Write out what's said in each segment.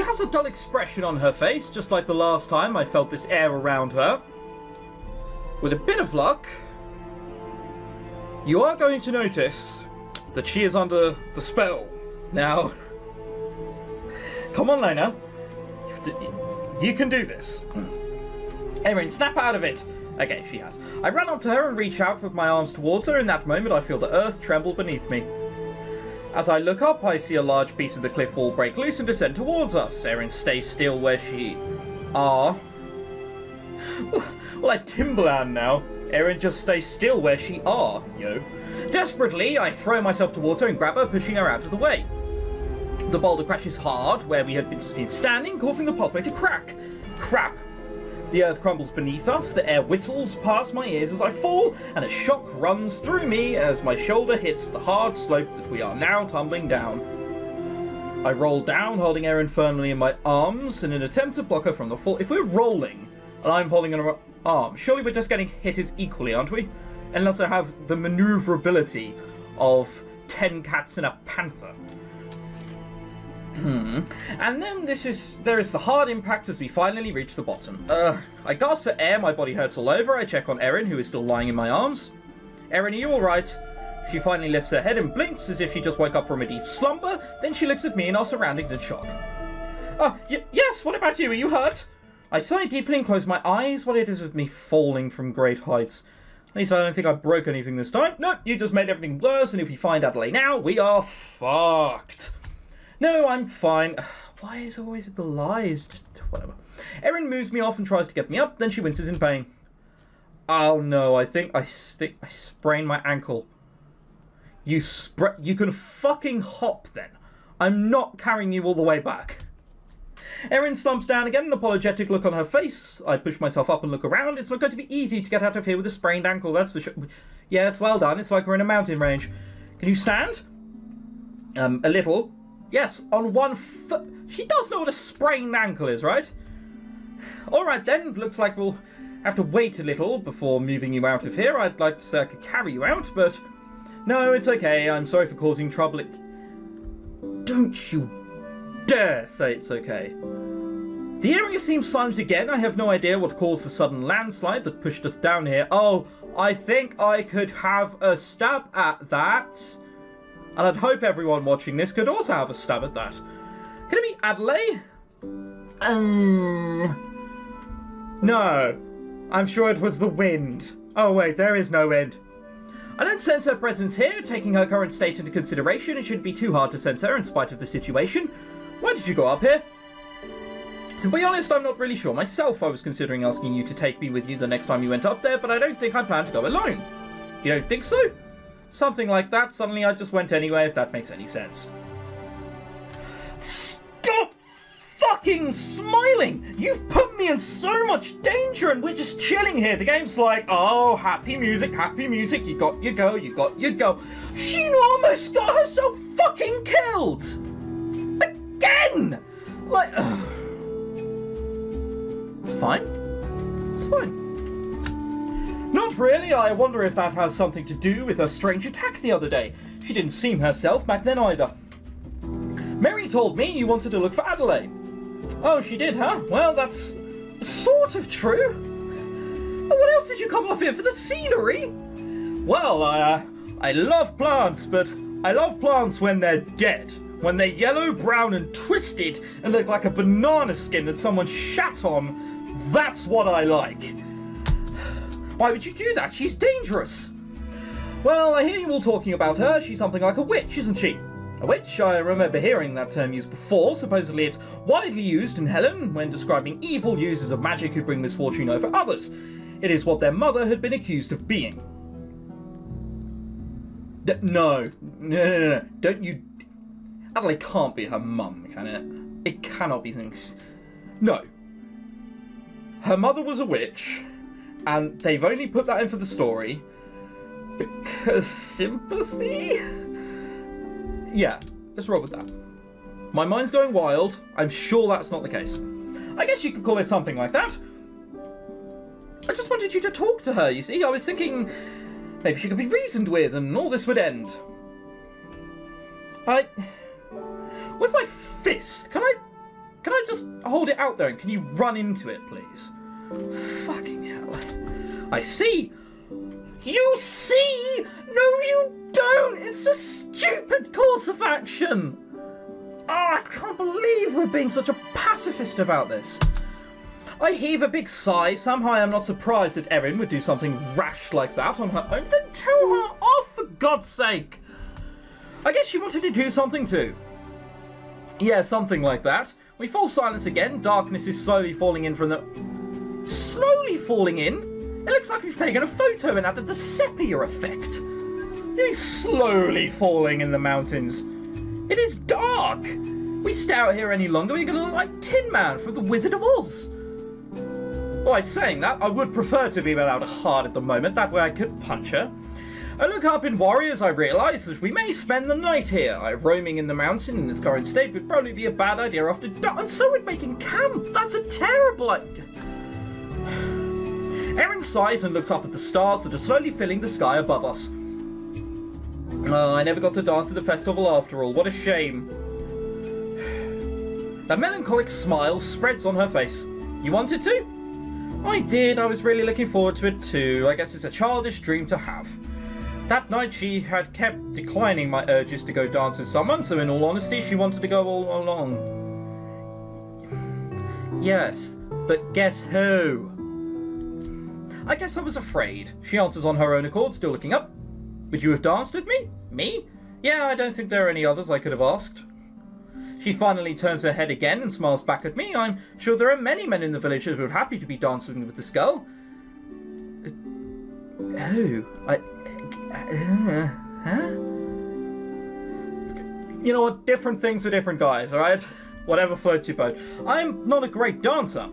has a dull expression on her face, just like the last time I felt this air around her. With a bit of luck, you are going to notice that she is under the spell. Now, come on, Lena. You can do this. Erin, snap out of it. Okay, she has. I run up to her and reach out with my arms towards her. In that moment, I feel the earth tremble beneath me. As I look up, I see a large piece of the cliff wall break loose and descend towards us. Erin, stay still where she are. Well, I Timberland now. Erin, just stay still where she are, yo. Desperately, I throw myself towards her and grab her, pushing her out of the way. The boulder crashes hard where we had been standing, causing the pathway to crack. Crap. The earth crumbles beneath us, the air whistles past my ears as I fall, and a shock runs through me as my shoulder hits the hard slope that we are now tumbling down. I roll down, holding Erin firmly in my arms in an attempt to block her from the fall. If we're rolling, and I'm holding her arm, surely we're just getting hit as equally, aren't we? Unless I have the maneuverability of 10 cats and a panther. And then there is the hard impact as we finally reach the bottom. I gasp for air, my body hurts all over. I check on Erin, who is still lying in my arms. Erin, are you alright? She finally lifts her head and blinks as if she just woke up from a deep slumber. Then she looks at me and our surroundings in shock. Yes, what about you? Are you hurt? I sigh deeply and close my eyes. What it is with me falling from great heights. At least I don't think I broke anything this time. No, you just made everything worse, and if we find Adelaide now, we are fucked. No, I'm fine. Why is it always with the lies? Just whatever. Erin moves me off and tries to get me up, then she winces in pain. Oh no, I think I sprained my ankle. You can fucking hop then. I'm not carrying you all the way back. Erin slumps down again, an apologetic look on her face. I push myself up and look around. It's not going to be easy to get out of here with a sprained ankle, that's for sure. Yes, well done. It's like we're in a mountain range. Can you stand? A little. Yes, on one foot. She does know what a sprained ankle is, right? Alright then, looks like we'll have to wait a little before moving you out of here. I'd like to say I could carry you out, but no, it's okay. I'm sorry for causing trouble. Don't you dare say it's okay. The area seems silent again. I have no idea what caused the sudden landslide that pushed us down here. Oh, I think I could have a stab at that. And I'd hope everyone watching this could also have a stab at that. Could it be Adelaide? No. I'm sure it was the wind. Oh wait, there is no wind. I don't sense her presence here. Taking her current state into consideration, it shouldn't be too hard to sense her in spite of the situation. Why did you go up here? To be honest, I'm not really sure myself. I was considering asking you to take me with you the next time you went up there, but I don't think I plan to go alone. You don't think so? Something like that. Suddenly I just went anyway, if that makes any sense. Stop fucking smiling! You've put me in so much danger and we're just chilling here. The game's like, oh, happy music, you got your go, you got your go. She almost got herself fucking killed! Again! Like, it's fine. It's fine. Not really. I wonder if that has something to do with her strange attack the other day. She didn't seem herself back then either. Mary told me you wanted to look for Adelaide. Oh, she did, huh? Well, that's sort of true. What else did you come up here for? The scenery? Well, I love plants, but I love plants when they're dead. When they're yellow, brown, and twisted, and look like a banana skin that someone shat on, that's what I like. Why would you do that? She's dangerous. Well, I hear you all talking about her. She's something like a witch, isn't she? A witch? I remember hearing that term used before. Supposedly it's widely used in Helen when describing evil users of magic who bring misfortune over others. It is what their mother had been accused of being. No. Don't you... Adelaide can't be her mum, can it? It cannot be something... No. Her mother was a witch, and they've only put that in for the story because sympathy? Yeah, let's roll with that. My mind's going wild. I'm sure that's not the case. I guess you could call it something like that. I just wanted you to talk to her, you see. I was thinking maybe she could be reasoned with and all this would end. Where's my fist? Can I just hold it out there and can you run into it, please? Fucking hell. I see. You see? No, you don't. It's a stupid course of action. Oh, I can't believe we're being such a pacifist about this. I heave a big sigh. Somehow I'm not surprised that Erin would do something rash like that on her own. Then tell her off, for God's sake. I guess she wanted to do something too. Yeah, something like that. We fall silence again. Darkness is slowly falling in from the... Slowly falling in? It looks like we've taken a photo and added the sepia effect. It's slowly falling in the mountains. It is dark. We stay out here any longer, we're going to look like Tin Man from The Wizard of Oz. By saying that, I would prefer to be without a heart at the moment. That way I could punch her. I look up in worry as I realise that we may spend the night here. Roaming in the mountain in its current state would probably be a bad idea after dark, and so would making camp. That's a terrible idea. Erin sighs and looks up at the stars that are slowly filling the sky above us. Oh, I never got to dance at the festival after all. What a shame. That melancholic smile spreads on her face. You wanted to? I did. I was really looking forward to it too. I guess it's a childish dream to have. That night she had kept declining my urges to go dance with someone, so in all honesty she wanted to go all along. Yes, but guess who? I guess I was afraid. She answers on her own accord, still looking up. Would you have danced with me? Me? Yeah, I don't think there are any others I could have asked. She finally turns her head again and smiles back at me. I'm sure there are many men in the village who would be happy to be dancing with this girl. Who? Huh? You know what? Different things for different guys, alright? Whatever floats your boat. I'm not a great dancer.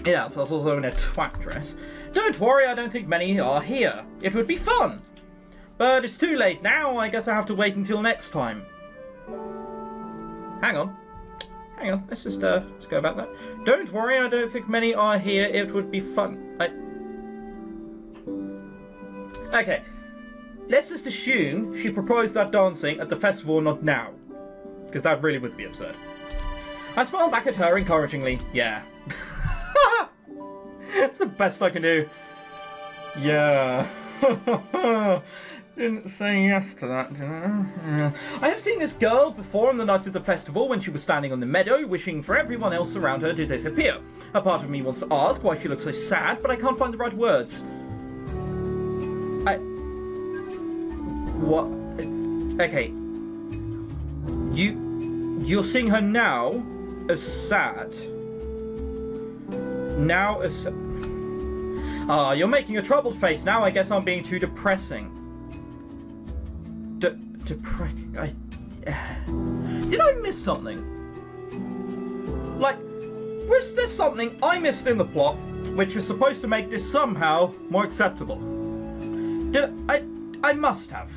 Yeah, so I was also in a twat dress. Don't worry, I don't think many are here. It would be fun. But it's too late now. I guess I have to wait until next time. Hang on. Let's just let's go about that. Don't worry, I don't think many are here. It would be fun. Okay. Let's just assume she proposed that dancing at the festival, not now. Because that really would be absurd. I smile back at her encouragingly. Yeah. That's the best I can do. Yeah. Didn't say yes to that, did I? Yeah. I have seen this girl before on the night of the festival when she was standing on the meadow, wishing for everyone else around her to disappear. A part of me wants to ask why she looks so sad, but I can't find the right words. What? Okay. You're seeing her now as sad. Now as... Ah, you're making a troubled face now. I guess I'm being too depressing. Did I miss something? Like, was there something I missed in the plot which was supposed to make this somehow more acceptable? I must have.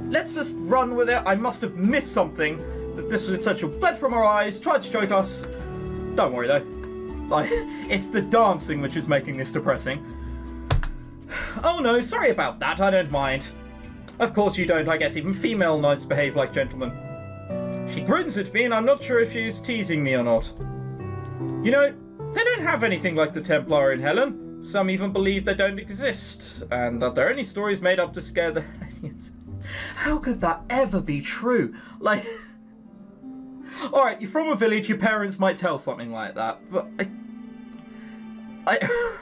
Let's just run with it. I must have missed something. That this was essential. Bled from our eyes, tried to choke us. Don't worry though. Like, it's the dancing which is making this depressing. Oh no, sorry about that. I don't mind. Of course you don't. I guess even female knights behave like gentlemen. She grins at me and I'm not sure if she's teasing me or not. You know, they don't have anything like the Templar in Helen. Some even believe they don't exist, and that they're only stories made up to scare the aliens. How could that ever be true? Like... Alright, you're from a village, your parents might tell something like that, but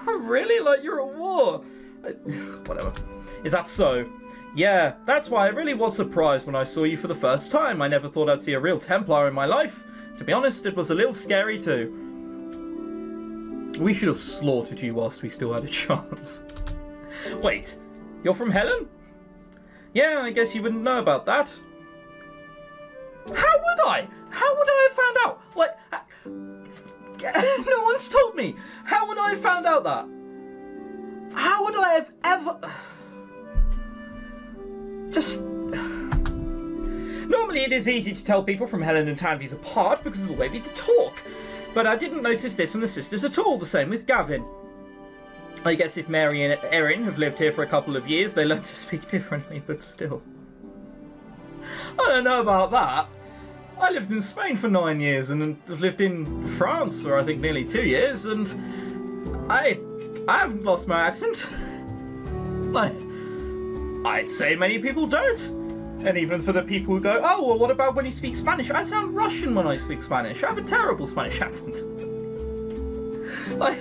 really? Like, you're at war? Whatever. Is that so? Yeah, that's why I really was surprised when I saw you for the first time. I never thought I'd see a real Templar in my life. To be honest, it was a little scary too. We should have slaughtered you whilst we still had a chance. Wait, you're from Helen? Yeah, I guess you wouldn't know about that. How would I? How would I have found out? Like, no one's told me. How would I have found out that? How would I have ever... Just... Normally it is easy to tell people from Helen and Tanvies apart because of the way we talk. But I didn't notice this in the sisters at all, the same with Gavin. I guess if Mary and Erin have lived here for a couple of years, they learn to speak differently, but still. I don't know about that. I lived in Spain for 9 years and have lived in France for I think nearly 2 years, and I haven't lost my accent. Like, I'd say many people don't. And even for the people who go, oh, well, what about when you speak Spanish? I sound Russian when I speak Spanish. I have a terrible Spanish accent. Like,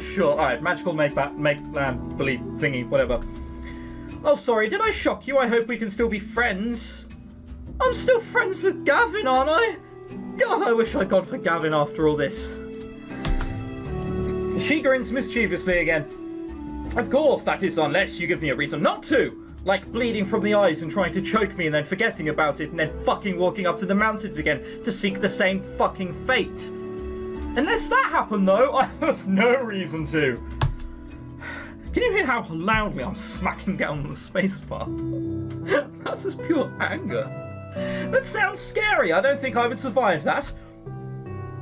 sure. Alright, magical make-believe thingy, whatever. Oh, sorry, did I shock you? I hope we can still be friends. I'm still friends with Gavin, aren't I? God, I wish I'd gone for Gavin after all this. She grins mischievously again. Of course, that is unless you give me a reason not to. Like bleeding from the eyes and trying to choke me and then forgetting about it and then fucking walking up to the mountains again to seek the same fucking fate. Unless that happened though, I have no reason to. Can you hear how loudly I'm smacking down on the spacebar? That's just pure anger. That sounds scary. I don't think I would survive that.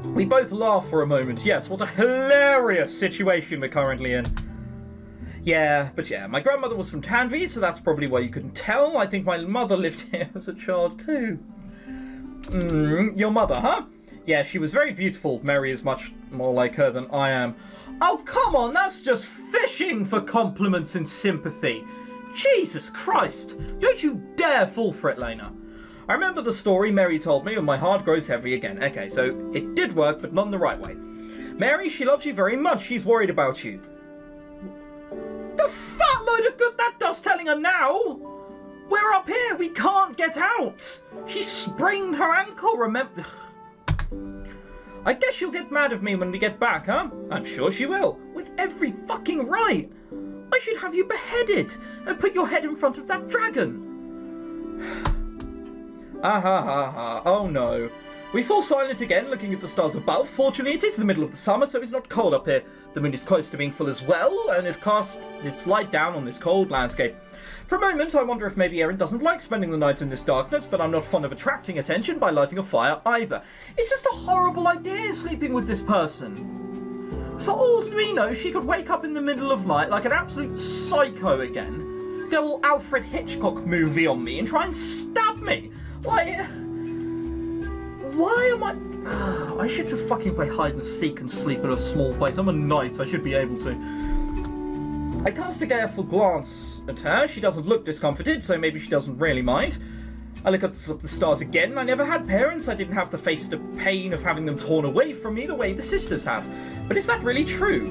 We both laugh for a moment. Yes, what a hilarious situation we're currently in. Yeah, but yeah, my grandmother was from Tanvi, so that's probably why you couldn't tell. I think my mother lived here as a child too. Your mother, huh? Yeah, she was very beautiful. Mary is much more like her than I am. Oh, come on, that's just fishing for compliments and sympathy. Jesus Christ, don't you dare fall for it, Lena. I remember the story Mary told me and my heart grows heavy again. Okay, so it did work, but not in the right way. Mary, she loves you very much. She's worried about you. The fat load of good that does telling her now! We're up here, we can't get out! She sprained her ankle, remember? I guess she'll get mad at me when we get back, huh? I'm sure she will. With every fucking right! I should have you beheaded and put your head in front of that dragon. Oh no. We fall silent again, looking at the stars above. Fortunately, it is the middle of the summer, so it's not cold up here. The moon is close to being full as well, and it casts its light down on this cold landscape. For a moment, I wonder if maybe Erin doesn't like spending the night in this darkness, but I'm not fond of attracting attention by lighting a fire either. It's just a horrible idea, sleeping with this person. For all we know, she could wake up in the middle of night like an absolute psycho again, go all Alfred Hitchcock movie on me and try and stab me. Why am I... I should just fucking play hide and seek and sleep in a small place. I'm a knight, I should be able to. I cast a careful glance at her. She doesn't look discomforted, so maybe she doesn't really mind. I look at the stars again. I never had parents. I didn't have to face the pain of having them torn away from me the way the sisters have. But is that really true?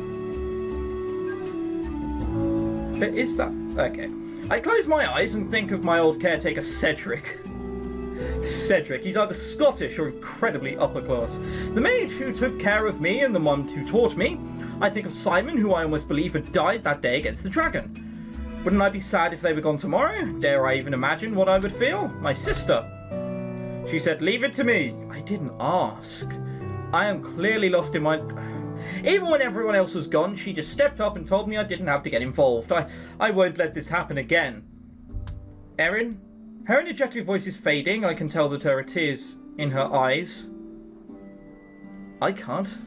Is that... Okay. I close my eyes and think of my old caretaker, Cedric. Cedric, he's either Scottish or incredibly upper class. The maid who took care of me and the one who taught me. I think of Simon, who I almost believe had died that day against the dragon. Wouldn't I be sad if they were gone tomorrow? Dare I even imagine what I would feel? My sister. She said, leave it to me. I didn't ask. I am clearly lost in my... Even when everyone else was gone, she just stepped up and told me I didn't have to get involved. I won't let this happen again. Erin? Her energetic voice is fading. I can tell that there are tears in her eyes. I can't.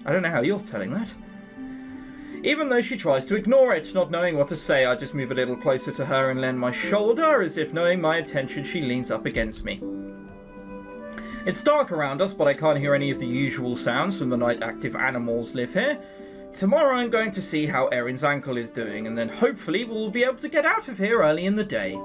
I don't know how you're telling that. Even though she tries to ignore it, not knowing what to say, I just move a little closer to her and lend my shoulder, as if knowing my attention, she leans up against me. It's dark around us, but I can't hear any of the usual sounds from the night-active animals live here. Tomorrow I'm going to see how Erin's ankle is doing, and then hopefully we'll be able to get out of here early in the day.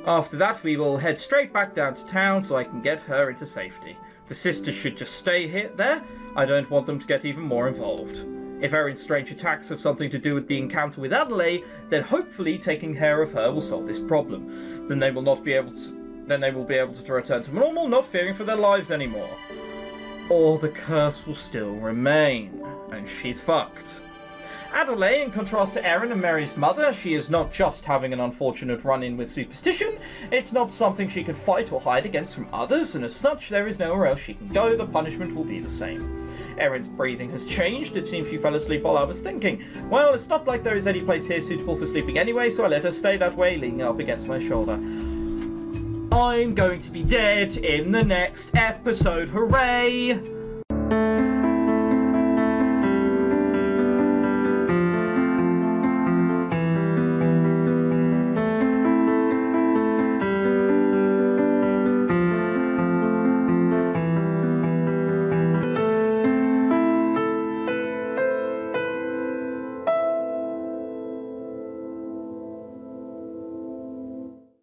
After that, we will head straight back down to town so I can get her into safety. The sisters should just stay there. I don't want them to get even more involved. If Erin's strange attacks have something to do with the encounter with Adelaide, then hopefully taking care of her will solve this problem. Then they will be able to return to normal, not fearing for their lives anymore. Or the curse will still remain, and she's fucked. Adelaide, in contrast to Erin and Mary's mother, she is not just having an unfortunate run-in with superstition. It's not something she could fight or hide against from others, and as such, there is nowhere else she can go. The punishment will be the same. Erin's breathing has changed. It seems she fell asleep while I was thinking. Well, it's not like there is any place here suitable for sleeping anyway, so I let her stay that way, leaning up against my shoulder. I'm going to be dead in the next episode. Hooray!